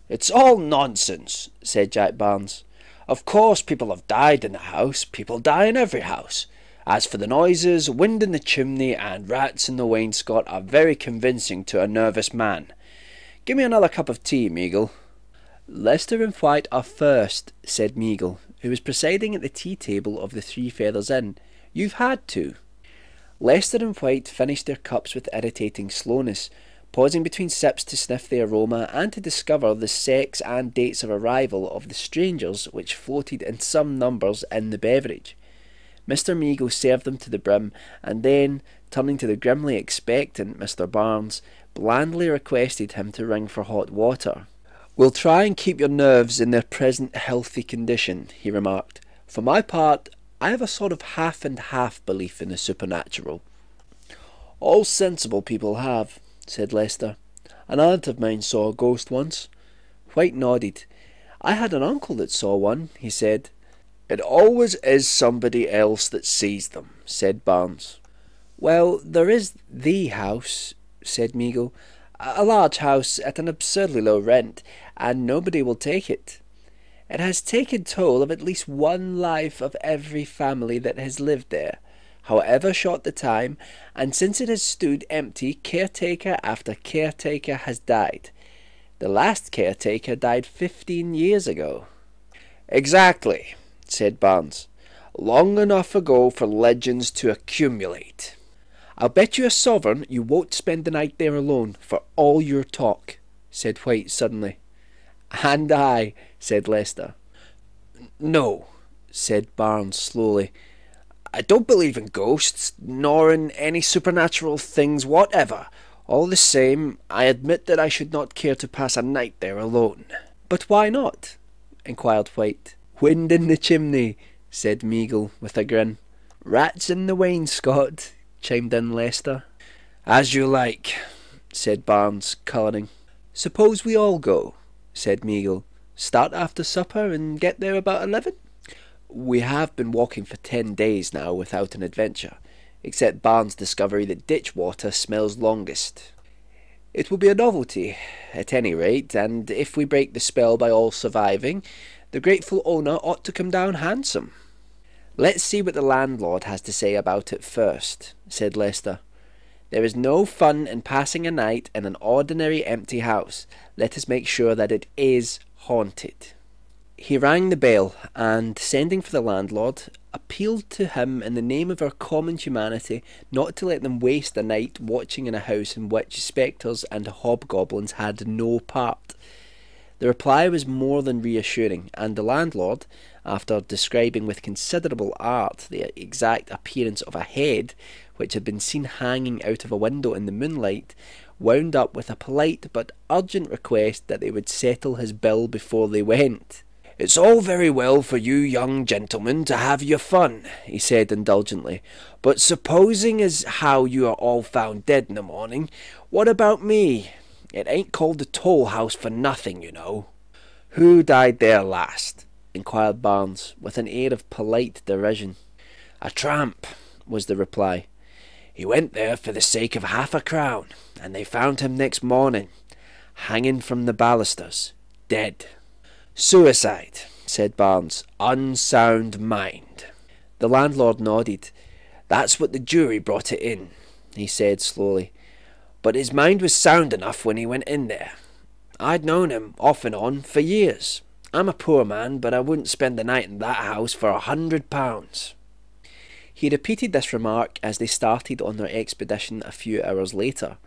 "It's all nonsense," said Jack Barnes. "Of course people have died in the house. People die in every house. As for the noises, wind in the chimney and rats in the wainscot are very convincing to a nervous man. Give me another cup of tea, Meagle." "Lester and White are first," said Meagle, who was presiding at the tea-table of the Three Feathers Inn. "You've had to." Lester and White finished their cups with irritating slowness, pausing between sips to sniff the aroma and to discover the sex and dates of arrival of the strangers which floated in some numbers in the beverage. Mr. Meagle served them to the brim, and then, turning to the grimly expectant Mr. Barnes, blandly requested him to ring for hot water. "We'll try and keep your nerves in their present healthy condition," he remarked. "For my part, I have a sort of half and half belief in the supernatural." "All sensible people have," said Lester. "An aunt of mine saw a ghost once." White nodded. "I had an uncle that saw one," he said. "It always is somebody else that sees them," said Barnes. "Well, there is the house," said Meagle. "A large house at an absurdly low rent, and nobody will take it. It has taken toll of at least one life of every family that has lived there, however short the time, and since it has stood empty, caretaker after caretaker has died. The last caretaker died 15 years ago." "Exactly," said Barnes. "Long enough ago for legends to accumulate." "I'll bet you a sovereign you won't spend the night there alone, for all your talk," said White suddenly. "And I," said Lester. "No," said Barnes slowly. "I don't believe in ghosts, nor in any supernatural things whatever. All the same, I admit that I should not care to pass a night there alone." "But why not?" inquired White. "Wind in the chimney," said Meagle with a grin. "Rats in the wainscot," chimed in Lester. "As you like," said Barnes, colouring. "Suppose we all go," said Meagle. "Start after supper and get there about 11? We have been walking for 10 days now without an adventure, except Barnes' discovery that ditch water smells longest. It will be a novelty, at any rate, and if we break the spell by all surviving, the grateful owner ought to come down handsome." "Let's see what the landlord has to say about it first," said Lester. "There is no fun in passing a night in an ordinary empty house. Let us make sure that it is haunted." He rang the bell, and, sending for the landlord, appealed to him in the name of our common humanity not to let them waste the night watching in a house in which spectres and hobgoblins had no part. The reply was more than reassuring, and the landlord, after describing with considerable art the exact appearance of a head which had been seen hanging out of a window in the moonlight, wound up with a polite but urgent request that they would settle his bill before they went. "It's all very well for you young gentlemen to have your fun," he said indulgently, "but supposing as how you are all found dead in the morning, what about me? It ain't called the toll house for nothing, you know." "Who died there last?" inquired Barnes, with an air of polite derision. "A tramp," was the reply. "He went there for the sake of half a crown, and they found him next morning, hanging from the balusters, dead." "Suicide," said Barnes. "Unsound mind." The landlord nodded. "That's what the jury brought it in," he said slowly. "But his mind was sound enough when he went in there. I'd known him, off and on, for years. I'm a poor man, but I wouldn't spend the night in that house for £100. He repeated this remark as they started on their expedition a few hours later.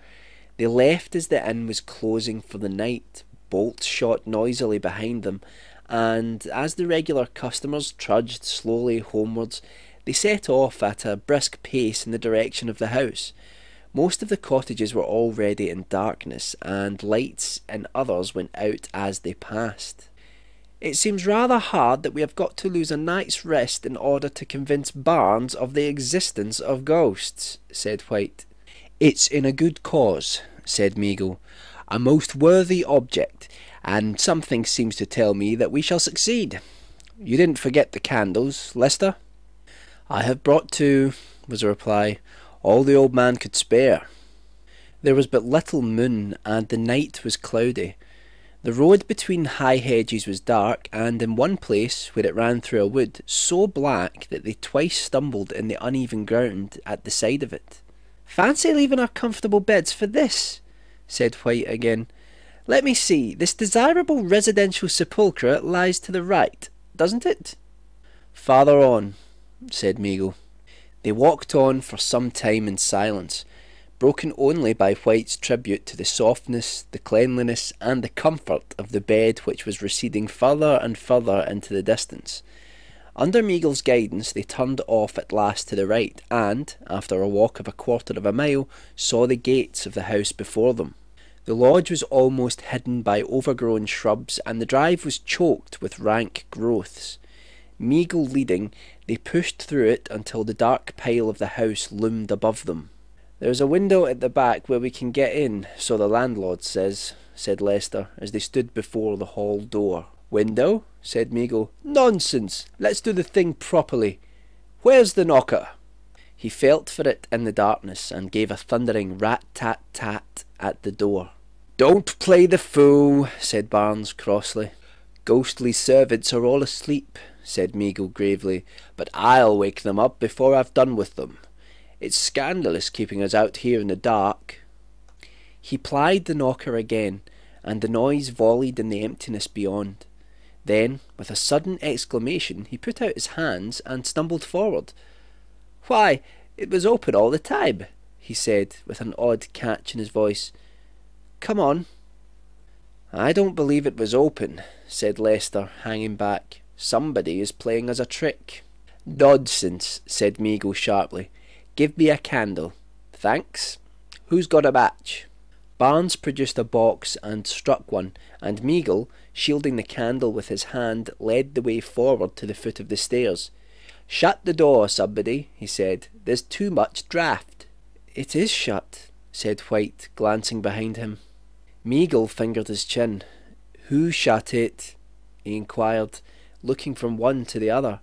They left as the inn was closing for the night. Bolts shot noisily behind them, and as the regular customers trudged slowly homewards, they set off at a brisk pace in the direction of the house. Most of the cottages were already in darkness, and lights in others went out as they passed. "It seems rather hard that we have got to lose a night's rest in order to convince Barnes of the existence of ghosts," said White. "It's in a good cause," said Meagle. "A most worthy object, and something seems to tell me that we shall succeed. You didn't forget the candles, Lester?" "I have brought 2, was the reply. "All the old man could spare." There was but little moon, and the night was cloudy. The road between high hedges was dark, and in one place, where it ran through a wood, so black that they twice stumbled in the uneven ground at the side of it. "Fancy leaving our comfortable beds for this," said White again. "Let me see, this desirable residential sepulchre lies to the right, doesn't it?" "Farther on," said Meagle. They walked on for some time in silence, broken only by White's tribute to the softness, the cleanliness, and the comfort of the bed which was receding further and further into the distance. Under Meagle's guidance they turned off at last to the right, and, after a walk of a quarter of a mile, saw the gates of the house before them. The lodge was almost hidden by overgrown shrubs, and the drive was choked with rank growths. Meagle leading, they pushed through it until the dark pile of the house loomed above them. "There's a window at the back where we can get in, so the landlord says," said Lester, as they stood before the hall door. "Window?" said Meagle. "Nonsense! Let's do the thing properly. Where's the knocker?" He felt for it in the darkness, and gave a thundering rat-tat-tat at the door. "Don't play the fool," said Barnes crossly. "Ghastly's servants are all asleep," said Meagle gravely, "but I'll wake them up before I've done with them. It's scandalous keeping us out here in the dark." He plied the knocker again, and the noise volleyed in the emptiness beyond. Then, with a sudden exclamation, he put out his hands and stumbled forward. "Why, it was open all the time," he said, with an odd catch in his voice. "Come on." "I don't believe it was open," said Lester, hanging back. "Somebody is playing us a trick." "Nonsense," said Meagle sharply. "Give me a candle." "Thanks. Who's got a match?" Barnes produced a box and struck one, and Meagle, shielding the candle with his hand, led the way forward to the foot of the stairs. "Shut the door, somebody," he said. "There's too much draught." "It is shut," said White, glancing behind him. Meagle fingered his chin. "Who shut it?" he inquired, looking from one to the other.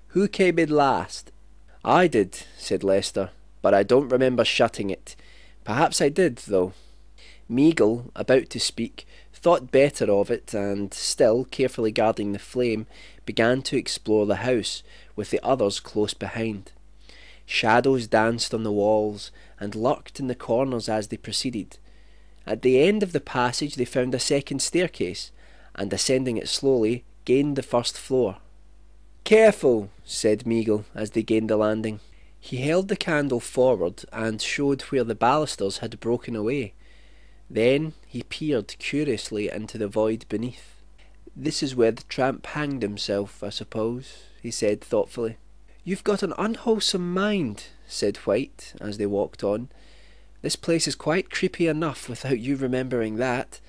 "Who came in last?" "I did," said Lester, "but I don't remember shutting it. Perhaps I did, though." Meagle, about to speak, thought better of it, and, still carefully guarding the flame, began to explore the house, with the others close behind. Shadows danced on the walls, and lurked in the corners as they proceeded. At the end of the passage they found a second staircase, and, ascending it slowly, gained the first floor. "Careful," said Meagle, as they gained the landing. He held the candle forward, and showed where the balusters had broken away. Then he peered curiously into the void beneath. "This is where the tramp hanged himself, I suppose," he said thoughtfully. "You've got an unwholesome mind," said White, as they walked on. "This place is quite creepy enough without you remembering that.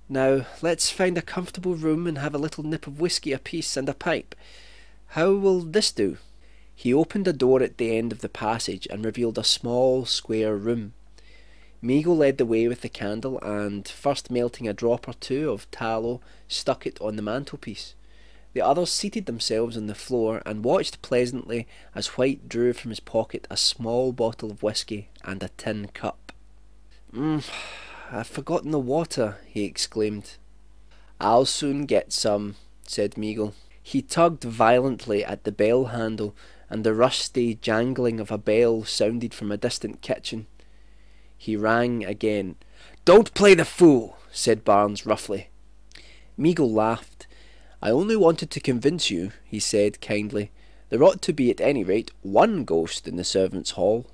Now, let's find a comfortable room and have a little nip of whisky apiece and a pipe. How will this do?" He opened a door at the end of the passage and revealed a small, square room. Meagle led the way with the candle, and, first melting a drop or two of tallow, stuck it on the mantelpiece. The others seated themselves on the floor and watched pleasantly as White drew from his pocket a small bottle of whisky and a tin cup. "I've forgotten the water," he exclaimed. "I'll soon get some," said Meagle. He tugged violently at the bell handle, and the rusty jangling of a bell sounded from a distant kitchen. He rang again. "Don't play the fool," said Barnes roughly. Meagle laughed. "I only wanted to convince you," he said kindly. "There ought to be at any rate one ghost in the servants' hall."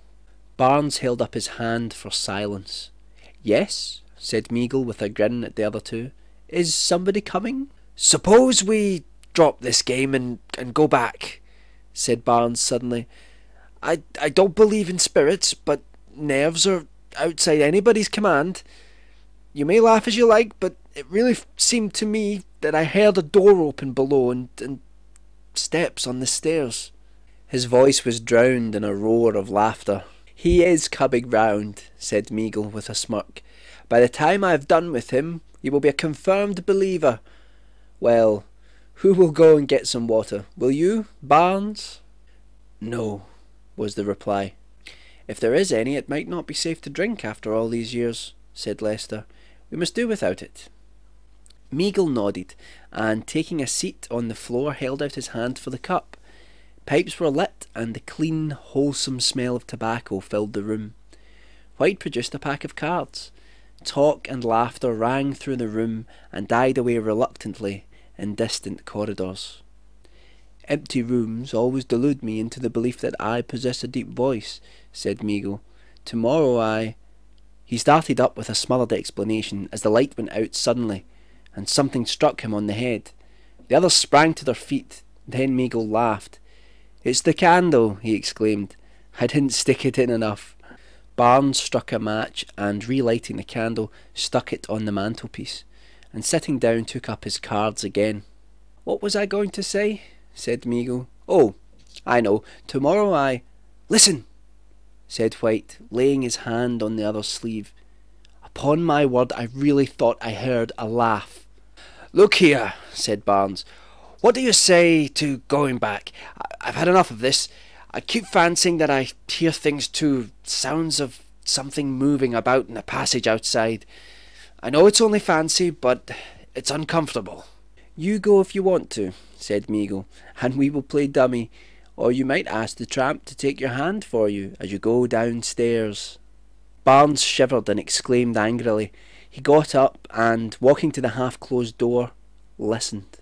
Barnes held up his hand for silence. "Yes," said Meagle with a grin at the other two. "Is somebody coming?" "Suppose we drop this game and go back," said Barnes suddenly. I don't believe in spirits, but nerves are outside anybody's command. You may laugh as you like, but it really seemed to me that I heard a door open below and steps on the stairs." His voice was drowned in a roar of laughter. "He is coming round," said Meagle with a smirk. "By the time I have done with him, he will be a confirmed believer. Well, who will go and get some water? Will you, Barnes?" "No," was the reply. "If there is any, it might not be safe to drink after all these years," said Lester. "We must do without it." Meagle nodded, and taking a seat on the floor held out his hand for the cup. Pipes were lit, and the clean, wholesome smell of tobacco filled the room. White produced a pack of cards. Talk and laughter rang through the room and died away reluctantly in distant corridors. "Empty rooms always delude me into the belief that I possess a deep voice," said Meagle. "Tomorrow I—" He started up with a smothered explanation as the light went out suddenly, and something struck him on the head. The others sprang to their feet. Then Meagle laughed. "It's the candle," he exclaimed. "I didn't stick it in enough." Barnes struck a match and, relighting the candle, stuck it on the mantelpiece, and sitting down took up his cards again. "What was I going to say?" said Meagle. "Oh, I know. Tomorrow I—" "Listen," said White, laying his hand on the other's sleeve. "Upon my word, I really thought I heard a laugh." "Look here," said Barnes. "What do you say to going back? I've had enough of this. I keep fancying that I hear things too, sounds of something moving about in the passage outside. I know it's only fancy, but it's uncomfortable." "You go if you want to," said Meagle, "and we will play dummy, or you might ask the tramp to take your hand for you as you go downstairs." Barnes shivered and exclaimed angrily. He got up and, walking to the half-closed door, listened.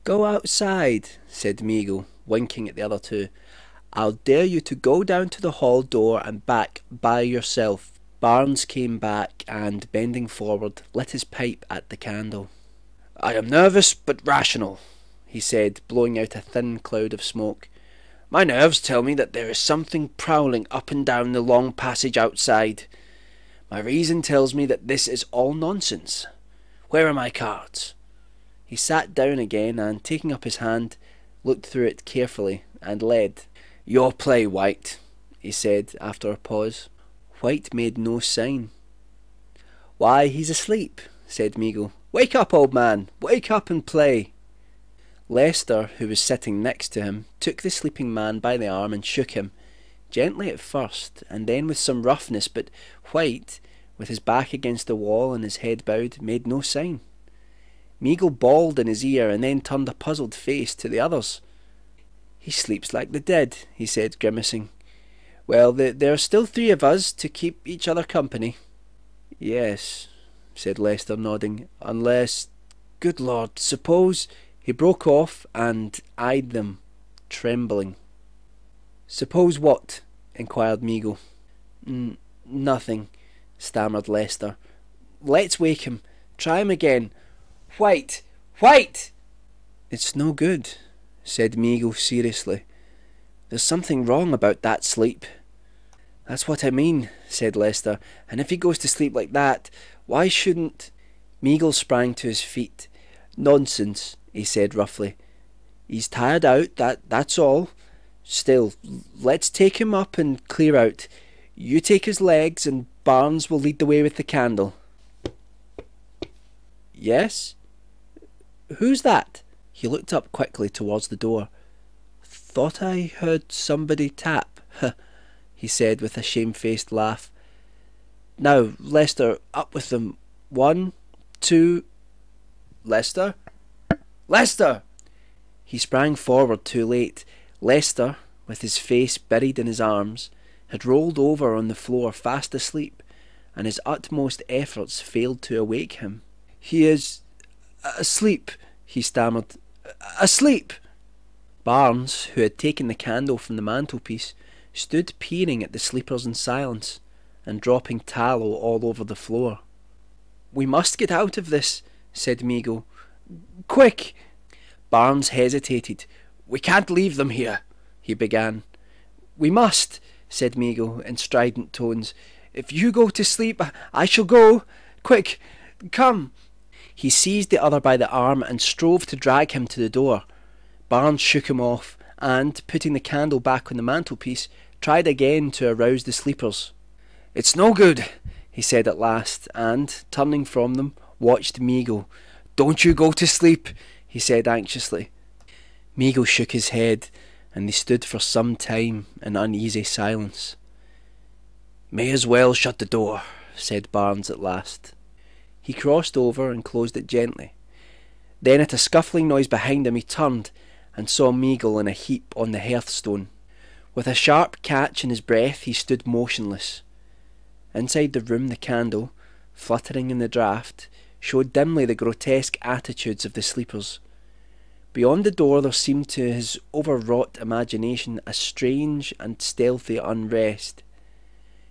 "Go outside," said Meagle, winking at the other two. "I'll dare you to go down to the hall door and back by yourself." Barnes came back and, bending forward, lit his pipe at the candle. "I am nervous but rational," he said, blowing out a thin cloud of smoke. "My nerves tell me that there is something prowling up and down the long passage outside. My reason tells me that this is all nonsense. Where are my cards?" He sat down again and, taking up his hand, looked through it carefully and led. "Your play, White," he said after a pause. White made no sign. "Why, he's asleep," said Meagle. "Wake up, old man! Wake up and play!" Lester, who was sitting next to him, took the sleeping man by the arm and shook him, gently at first, and then with some roughness, but White, with his back against the wall and his head bowed, made no sign. Meagle bawled in his ear and then turned a puzzled face to the others. "He sleeps like the dead," he said, grimacing. "Well, there are still 3 of us to keep each other company." "Yes," said Lester, nodding, "unless— Good Lord, suppose—" He broke off and eyed them, trembling. "Suppose what?" inquired Meagle. Nothing," stammered Lester. "Let's wake him. Try him again. White! White!" "It's no good," said Meagle seriously. "There's something wrong about that sleep." "That's what I mean," said Lester. "And if he goes to sleep like that, why shouldn't—" Meagle sprang to his feet. "Nonsense," he said roughly. "He's tired out, that's all. Still, let's take him up and clear out. You take his legs, and Barnes will lead the way with the candle." "Yes? Who's that?" He looked up quickly towards the door. "Thought I heard somebody tap," he said with a shamefaced laugh. "Now, Lester, up with them. 1, 2... Lester? Lester!" He sprang forward too late. Lester, with his face buried in his arms, had rolled over on the floor fast asleep, and his utmost efforts failed to awake him. "He is asleep," he stammered. "Asleep!" Barnes, who had taken the candle from the mantelpiece, stood peering at the sleepers in silence, and dropping tallow all over the floor. "We must get out of this," said Meagle. "Quick!" Barnes hesitated. "We can't leave them here," he began. "We must," said Meagle in strident tones. "If you go to sleep, I shall go. Quick, come!" He seized the other by the arm and strove to drag him to the door. Barnes shook him off, and, putting the candle back on the mantelpiece, tried again to arouse the sleepers. "It's no good," he said at last, and, turning from them, watched Meagle. "Don't you go to sleep," he said anxiously. Meagle shook his head, and they stood for some time in uneasy silence. "May as well shut the door," said Barnes at last. He crossed over and closed it gently. Then at a scuffling noise behind him he turned and saw Meagle in a heap on the hearthstone. With a sharp catch in his breath he stood motionless. Inside the room the candle, fluttering in the draught, showed dimly the grotesque attitudes of the sleepers. Beyond the door there seemed to his overwrought imagination a strange and stealthy unrest.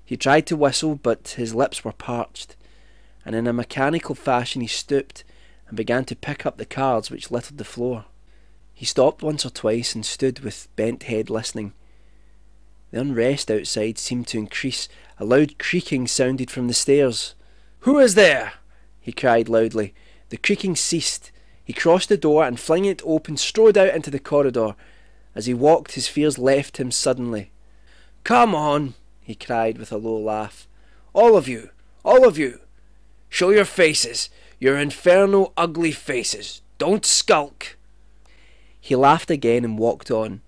He tried to whistle, but his lips were parched, and in a mechanical fashion he stooped and began to pick up the cards which littered the floor. He stopped once or twice and stood with bent head listening. The unrest outside seemed to increase. A loud creaking sounded from the stairs. "Who is there?" he cried loudly. The creaking ceased. He crossed the door and, flinging it open, strode out into the corridor. As he walked, his fears left him suddenly. "Come on," he cried with a low laugh. All of you! Show your faces, your infernal ugly faces. Don't skulk." He laughed again and walked on,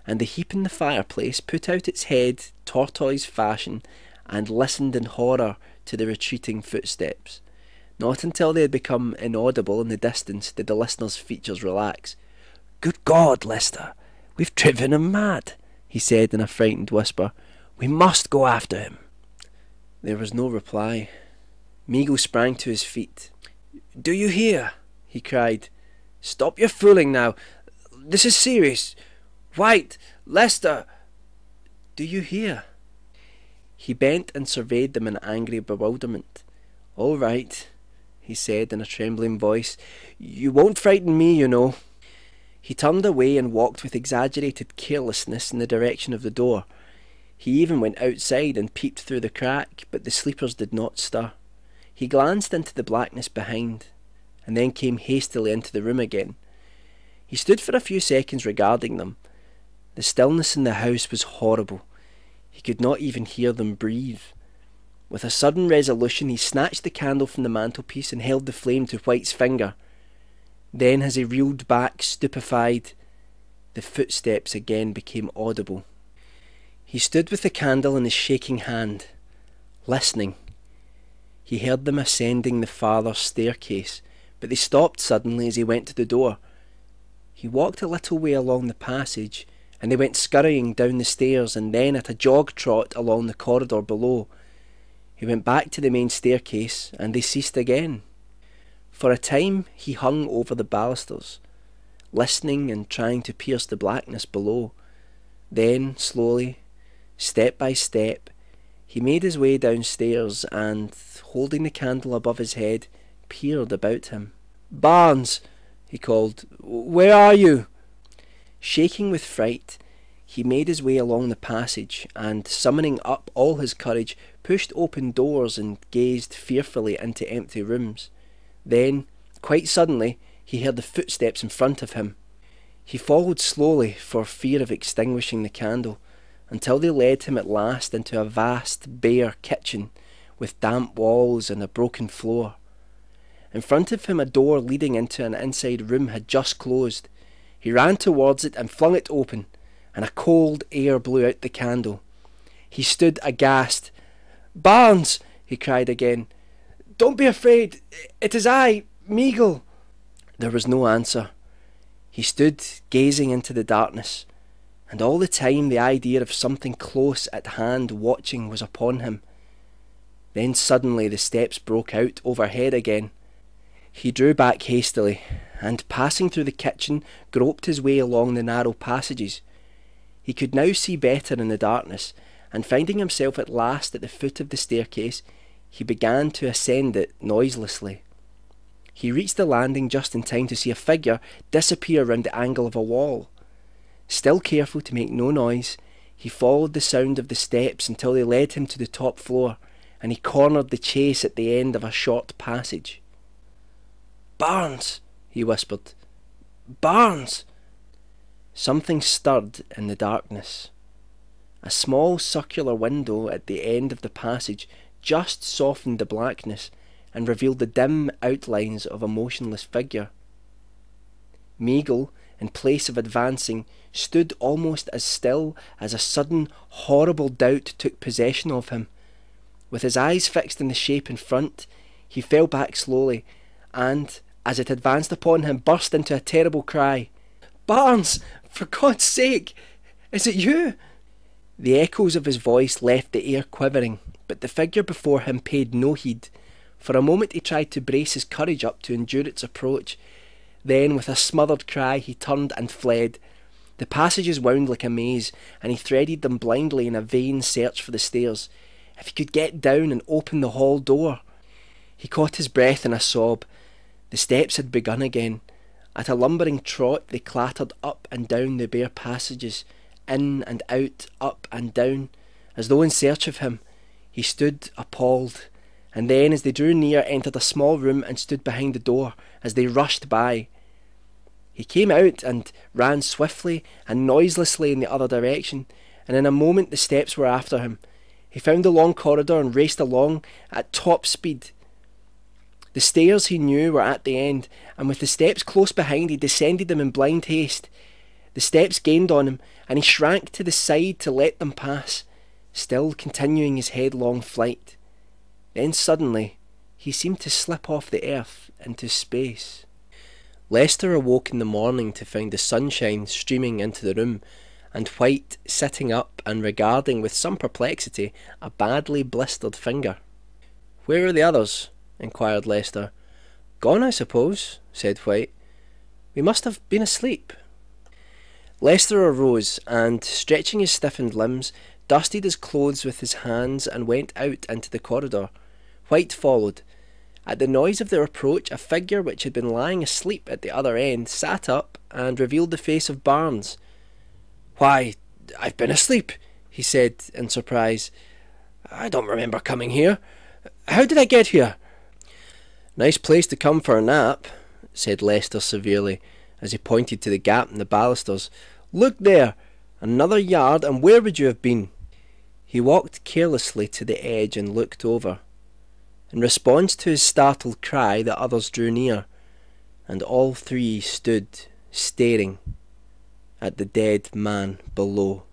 and the heap in the fireplace put out its head tortoise fashion and listened in horror to the retreating footsteps. Not until they had become inaudible in the distance did the listener's features relax. "Good God, Lester, we've driven him mad," he said in a frightened whisper. "We must go after him." There was no reply. Meagle sprang to his feet. "Do you hear?" he cried. "Stop your fooling now. This is serious. White, Lester, do you hear?" He bent and surveyed them in angry bewilderment. "All right," he said in a trembling voice. "You won't frighten me, you know." He turned away and walked with exaggerated carelessness in the direction of the door. He even went outside and peeped through the crack, but the sleepers did not stir. He glanced into the blackness behind, and then came hastily into the room again. He stood for a few seconds regarding them. The stillness in the house was horrible. He could not even hear them breathe. With a sudden resolution he snatched the candle from the mantelpiece and held the flame to White's finger. Then, as he reeled back, stupefied, the footsteps again became audible. He stood with the candle in his shaking hand, listening. He heard them ascending the farther staircase, but they stopped suddenly as he went to the door. He walked a little way along the passage, and they went scurrying down the stairs and then at a jog trot along the corridor below. He went back to the main staircase, and they ceased again. For a time he hung over the balusters, listening and trying to pierce the blackness below. Then, slowly, step by step, he made his way downstairs and, holding the candle above his head, peered about him. "Barnes!" he called. "Where are you?" Shaking with fright, he made his way along the passage and, summoning up all his courage, pushed open doors and gazed fearfully into empty rooms. Then, quite suddenly, he heard the footsteps in front of him. He followed slowly for fear of extinguishing the candle, until they led him at last into a vast, bare kitchen with damp walls and a broken floor. In front of him a door leading into an inside room had just closed. He ran towards it and flung it open, and a cold air blew out the candle. He stood aghast. "Barnes!" he cried again. "Don't be afraid. It is I, Meagle." There was no answer. He stood gazing into the darkness, and all the time the idea of something close at hand watching was upon him. Then suddenly the steps broke out overhead again. He drew back hastily, and passing through the kitchen, groped his way along the narrow passages. He could now see better in the darkness, and finding himself at last at the foot of the staircase, he began to ascend it noiselessly. He reached the landing just in time to see a figure disappear round the angle of a wall. Still careful to make no noise, he followed the sound of the steps until they led him to the top floor, and he cornered the chase at the end of a short passage. "Barnes!" he whispered. "Barnes!" Something stirred in the darkness. A small circular window at the end of the passage just softened the blackness and revealed the dim outlines of a motionless figure. Meagle, in place of advancing, stood almost as still as a sudden, horrible doubt took possession of him. With his eyes fixed on the shape in front, he fell back slowly, and, as it advanced upon him, burst into a terrible cry. "Barnes! For God's sake! Is it you?" The echoes of his voice left the air quivering, but the figure before him paid no heed. For a moment he tried to brace his courage up to endure its approach. Then, with a smothered cry, he turned and fled. The passages wound like a maze, and he threaded them blindly in a vain search for the stairs. If he could get down and open the hall door! He caught his breath in a sob. The steps had begun again. At a lumbering trot they clattered up and down the bare passages, in and out, up and down, as though in search of him. He stood appalled, and then, as they drew near, entered a small room and stood behind the door as they rushed by. He came out and ran swiftly and noiselessly in the other direction, and in a moment the steps were after him. He found the long corridor and raced along at top speed. The stairs, he knew, were at the end, and with the steps close behind he descended them in blind haste. The steps gained on him, and he shrank to the side to let them pass, still continuing his headlong flight. Then suddenly he seemed to slip off the earth into space. Lester awoke in the morning to find the sunshine streaming into the room, and White sitting up and regarding with some perplexity a badly blistered finger. "Where are the others?" inquired Lester. "Gone, I suppose," said White. "We must have been asleep." Lester arose and, stretching his stiffened limbs, dusted his clothes with his hands and went out into the corridor. White followed. At the noise of their approach, a figure which had been lying asleep at the other end sat up and revealed the face of Barnes. "Why, I've been asleep," he said in surprise. "I don't remember coming here. How did I get here?" "Nice place to come for a nap," said Lester severely, as he pointed to the gap in the balusters. "Look there! Another yard, and where would you have been?" He walked carelessly to the edge and looked over. In response to his startled cry, the others drew near, and all three stood staring at the dead man below.